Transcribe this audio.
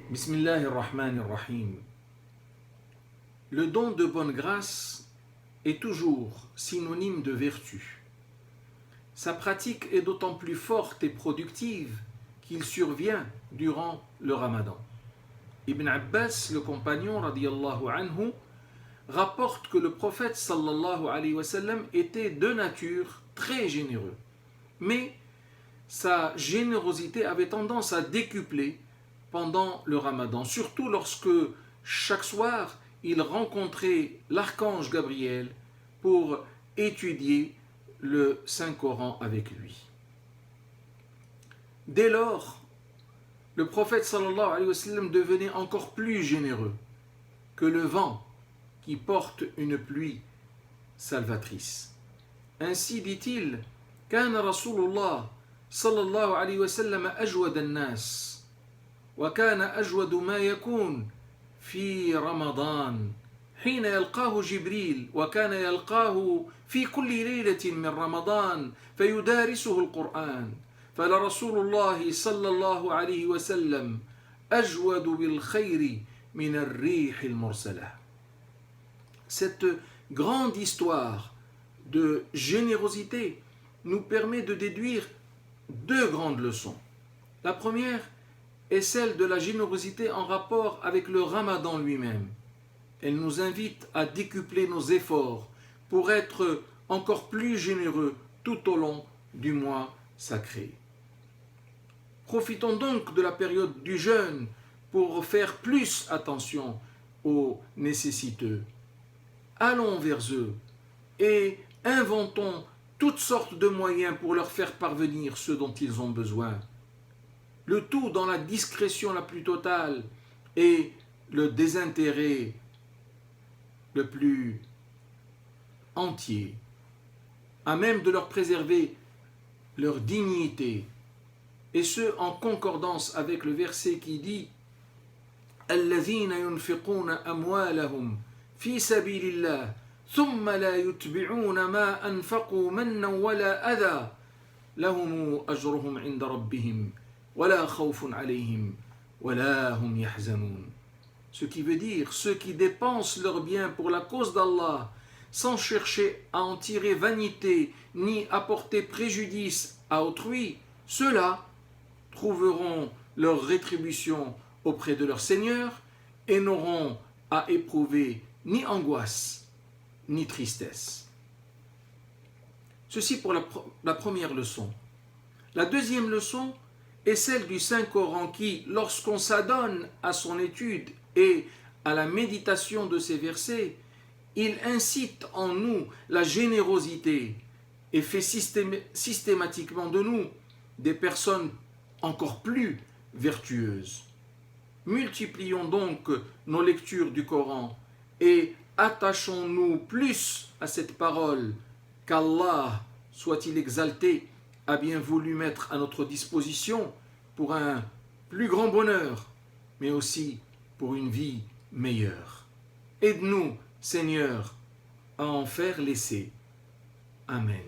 Bismillahirrahmanirrahim. Le don de bonne grâce est toujours synonyme de vertu. Sa pratique est d'autant plus forte et productive qu'il survient durant le Ramadan. Ibn Abbas, le compagnon radiyallahu anhu, rapporte que le prophète sallallahu alayhi wa sallam était de nature très généreux. Mais sa générosité avait tendance à décupler pendant le Ramadan, surtout lorsque chaque soir il rencontrait l'archange Gabriel pour étudier le Saint-Coran avec lui. Dès lors, le prophète sallallahu alayhi wa sallam devenait encore plus généreux que le vent qui porte une pluie salvatrice. Ainsi dit-il, كان رسول الله صلى الله عليه وسلم أجود الناس وكان أجود ما يكون في رمضان حين يلقاه جبريل وكان يلقاه في كل ليلة من رمضان فيدارسه القرآن فلرسول الله صلى الله عليه وسلم أجود بالخير من الريح المرسلة. Cette grande histoire de générosité nous permet de déduire deux grandes leçons. La première est celle de la générosité en rapport avec le Ramadan lui-même. Elle nous invite à décupler nos efforts pour être encore plus généreux tout au long du mois sacré. Profitons donc de la période du jeûne pour faire plus attention aux nécessiteux. Allons vers eux et inventons toutes sortes de moyens pour leur faire parvenir ce dont ils ont besoin. Le tout dans la discrétion la plus totale et le désintérêt le plus entier, à même de leur préserver leur dignité, et ce en concordance avec le verset qui dit « الذين ينفقون أموالهم في سبيل الله ثم لا يتبعون ما أنفقوا منا ولا أذى لهم أجرهم عند ربهم ولا خوف عليهم ولا هم يحزنون » Ce qui veut dire ceux qui dépensent leurs biens pour la cause d'Allah sans chercher à en tirer vanité ni apporter préjudice à autrui, ceux-là trouveront leur rétribution auprès de leur Seigneur et n'auront à éprouver ni angoisse ni tristesse. Ceci pour la première leçon. La deuxième leçon est celle du Saint-Coran qui, lorsqu'on s'adonne à son étude et à la méditation de ces versets, il incite en nous la générosité et fait systématiquement de nous des personnes encore plus vertueuses. Multiplions donc nos lectures du Coran et attachons-nous plus à cette parole qu'Allah, soit-il exalté, a bien voulu mettre à notre disposition pour un plus grand bonheur, mais aussi pour une vie meilleure. Aide-nous, Seigneur, à en faire l'essai. Amen.